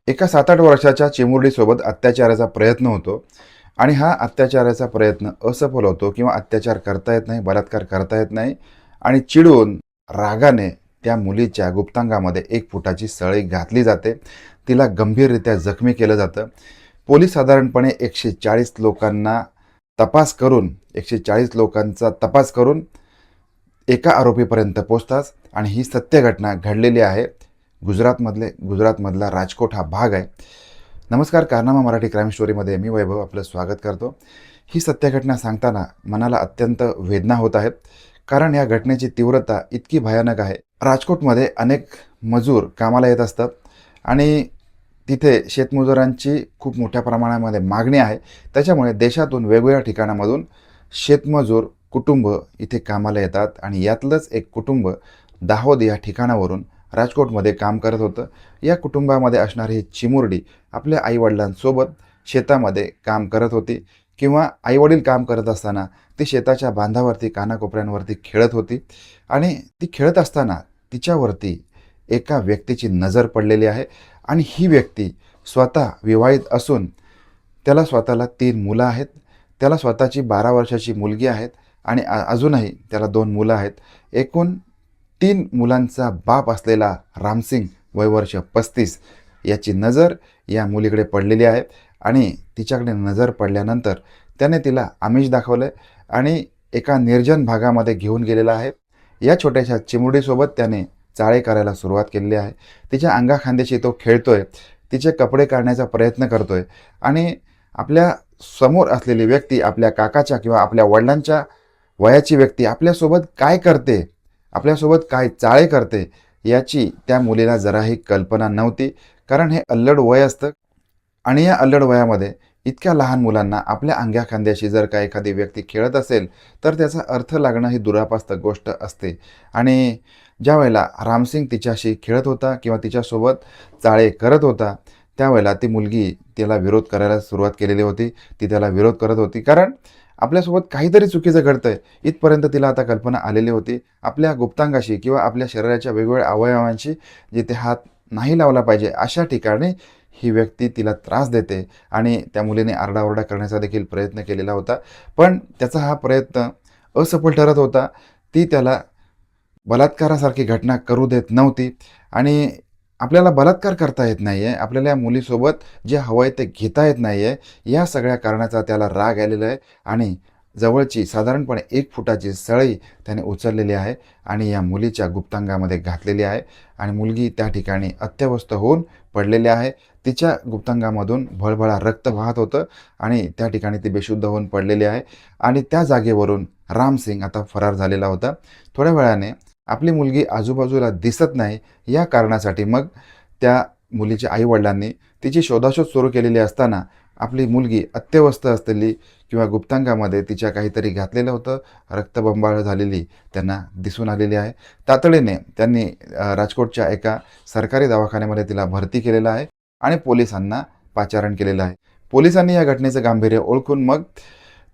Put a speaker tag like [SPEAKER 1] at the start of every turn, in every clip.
[SPEAKER 1] एका 7-8 वर्षाच्या चिमुरडीसोबत अत्याचाराचा प्रयत्न होतो आणि हा अत्याचाराचा प्रयत्न असफल होतो किंवा अत्याचार करता येत नाही, बलात्कार करता येत नाही आणि चिडून, रागाने त्या मुलीच्या गुप्तांगामध्ये 1 फुटाची सळई घातली जाते. तिला गंभीररित्या जखमी केलं जातं. पोलीस साधारणपणे 140 लोकांना तपास करून 140 लोकांचा तपास करून एका आरोपीपर्यंत पोहोचतात आणि ही सत्य घटना घडलेली आहे. गुजरातमधला राजकोट हा भाग आहे. नमस्कार, कारनामा मराठी क्राईम स्टोरीमध्ये मी वैभव आपलं स्वागत करतो. ही सत्य घटना सांगताना मनाला अत्यंत वेदना होत आहेत, कारण या घटनेची तीव्रता इतकी भयानक आहे. राजकोटमध्ये अनेक मजूर कामाला येत असतात आणि तिथे शेतमजुरांची खूप मोठ्या प्रमाणामध्ये मागणी आहे. त्याच्यामुळे देशातून वेगवेगळ्या ठिकाणामधून शेतमजूर कुटुंब इथे कामाला येतात आणि यातलंच एक कुटुंब दाहोद या ठिकाणावरून राजकोटमध्ये काम करत होतं. या कुटुंबामध्ये असणारी ही चिमुरडी आपल्या आईवडिलांसोबत शेतामध्ये काम करत होती किंवा आईवडील काम करत असताना ती शेताच्या बांधावरती कानाकोपऱ्यांवरती खेळत होती आणि ती खेळत असताना तिच्यावरती एका व्यक्तीची नजर पडलेली आहे आणि ही व्यक्ती स्वतः विवाहित असून त्याला स्वतःला 3 मुलं आहेत. त्याला स्वतःची 12 वर्षाची मुलगी आहेत आणि अजूनही त्याला 2 मुलं आहेत. एकूण 3 मुलांचा बाप असलेला रामसिंग वय वर्ष 35 याची नजर या मुलीकडे पडलेली आहे आणि तिच्याकडे नजर पडल्यानंतर त्याने तिला आमिष दाखवलं आणि एका निर्जन भागामध्ये घेऊन गेलेला आहे. या छोट्याशा चिमुरडीसोबत त्याने चाळे करायला सुरुवात केलेली आहे. तिच्या अंगाखांद्याशी तो खेळतोय, तिचे कपडे काढण्याचा प्रयत्न करतोय आणि आपल्या समोर असलेली व्यक्ती, आपल्या काकाच्या किंवा आपल्या वडिलांच्या वयाची व्यक्ती आपल्यासोबत काय करते, आपल्यासोबत काय चाळे करते याची त्या मुलीला जराही कल्पना नव्हती. कारण हे अल्लड वय असतं आणि या अल्लड वयामध्ये इतक्या लहान मुलांना आपल्या अंगाखांद्याशी जर का एखादी व्यक्ती खेळत असेल तर त्याचा अर्थ लागणं ही दुरापास्त गोष्ट असते. आणि ज्या वेळेला रामसिंग तिच्याशी खेळत होता किंवा तिच्यासोबत चाळे करत होता त्यावेळेला ती मुलगी त्याला विरोध करायला सुरुवात केलेली होती. ती त्याला विरोध करत होती कारण आपल्यासोबत काहीतरी चुकीचं घडतंय इथपर्यंत तिला आता कल्पना आलेली होती. आपल्या गुप्तांगाशी किंवा आपल्या शरीराच्या वेगवेगळ्या अवयवांशी जिथे हात नाही लावला पाहिजे अशा ठिकाणी ही व्यक्ती तिला त्रास देते आणि त्या मुलीने आरडाओरडा करण्याचा देखील प्रयत्न केलेला होता. पण त्याचा हा प्रयत्न असफल ठरत होता. ती त्याला बलात्कारासारखी घटना करू देत नव्हती आणि आपल्याला बलात्कार करता येत नाही आहे, आपल्याला या मुलीसोबत जे हवं आहे ते घेता येत नाही आहे, या सगळ्या कारणाचा त्याला राग आलेला आहे आणि जवळची साधारणपणे 1 फुटाची सळई त्याने उचललेली आहे आणि या मुलीच्या गुप्तांगामध्ये घातलेली आहे आणि मुलगी त्या ठिकाणी अत्यवस्थ होऊन पडलेली आहे. तिच्या गुप्तांगामधून भळभळा रक्त वाहत होतं आणि त्या ठिकाणी ती बेशुद्ध होऊन पडलेली आहे आणि त्या जागेवरून रामसिंग आता फरार झालेला होता. थोड्या वेळाने आपली मुलगी आजूबाजूला दिसत नाही या कारणासाठी मग त्या मुलीच्या आईवडिलांनी तिची शोधाशोध सुरू केलेली असताना आपली मुलगी अत्यवस्थ असलेली किंवा गुप्तांगामध्ये तिच्या काहीतरी घातलेलं होतं, रक्तबंबाळ झालेली त्यांना दिसून आलेली आहे. तातडीने त्यांनी राजकोटच्या एका सरकारी दवाखान्यामध्ये तिला भरती केलेलं आहे आणि पोलिसांना पाचारण केलेलं आहे. पोलिसांनी या घटनेचं गांभीर्य ओळखून मग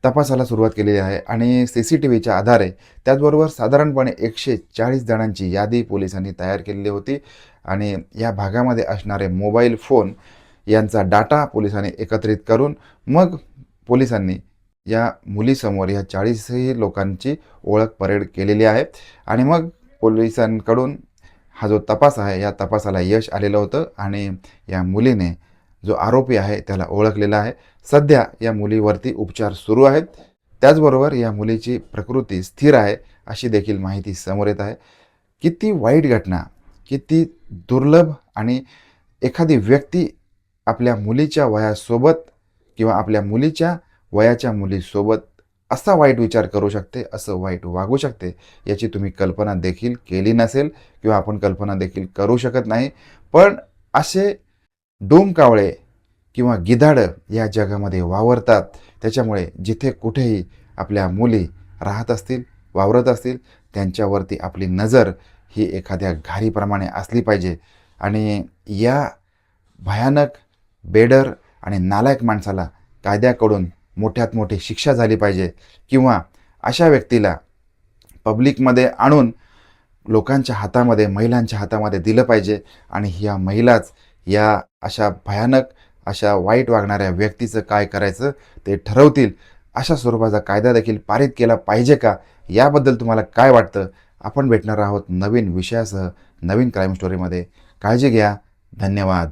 [SPEAKER 1] तपासाला सुरुवात केलेली आहे आणि CCTVच्या आधारे त्याचबरोबर साधारणपणे 140 जणांची यादी पोलिसांनी तयार केलेली होती आणि या भागामध्ये असणारे मोबाईल फोन यांचा डाटा पोलिसांनी एकत्रित करून मग पोलिसांनी या मुलीसमोर या 40ही लोकांची ओळख परेड केलेली आहे आणि मग पोलिसांकडून हा जो तपास आहे या तपासाला यश आलेलं होतं आणि या मुलीने जो आरोपी आहे त्याला ओळखलेला आहे. सध्या या मुलीवरती उपचार सुरू आहेत. त्याचबरोबर या मुलीची प्रकृती स्थिर आहे अशी देखील माहिती समोर येत आहे. किती वाईट घटना, किती दुर्लभ आणि एखादी व्यक्ती आपल्या मुलीच्या वयासोबत किंवा आपल्या मुलीच्या वयाच्या मुलीसोबत असा वाईट विचार करू शकते, असं वाईट वागू शकते याची तुम्ही कल्पना देखील केली नसेल किंवा आपण कल्पना देखील करू शकत नाही. पण असे डोमकावळे किंवा गिधाडं या जगामध्ये वावरतात. त्याच्यामुळे जिथे कुठेही आपल्या मुली राहत असतील, वावरत असतील त्यांच्यावरती आपली नजर ही एखाद्या घारीप्रमाणे असली पाहिजे आणि या भयानक, बेडर आणि नालायक माणसाला कायद्याकडून मोठ्यात मोठी शिक्षा झाली पाहिजे किंवा अशा व्यक्तीला पब्लिकमध्ये आणून लोकांच्या हातामध्ये, महिलांच्या हातामध्ये दिलं पाहिजे आणि ह्या महिलाच या अशा भयानक, अशा वाईट वागणाऱ्या व्यक्तीचं काय करायचं ते ठरवतील. अशा स्वरूपाचा कायदा देखील पारित केला पाहिजे का? याबद्दल तुम्हाला काय वाटतं? आपण भेटणार आहोत नवीन विषयासह, नवीन क्राईम स्टोरीमध्ये. काळजी घ्या. धन्यवाद.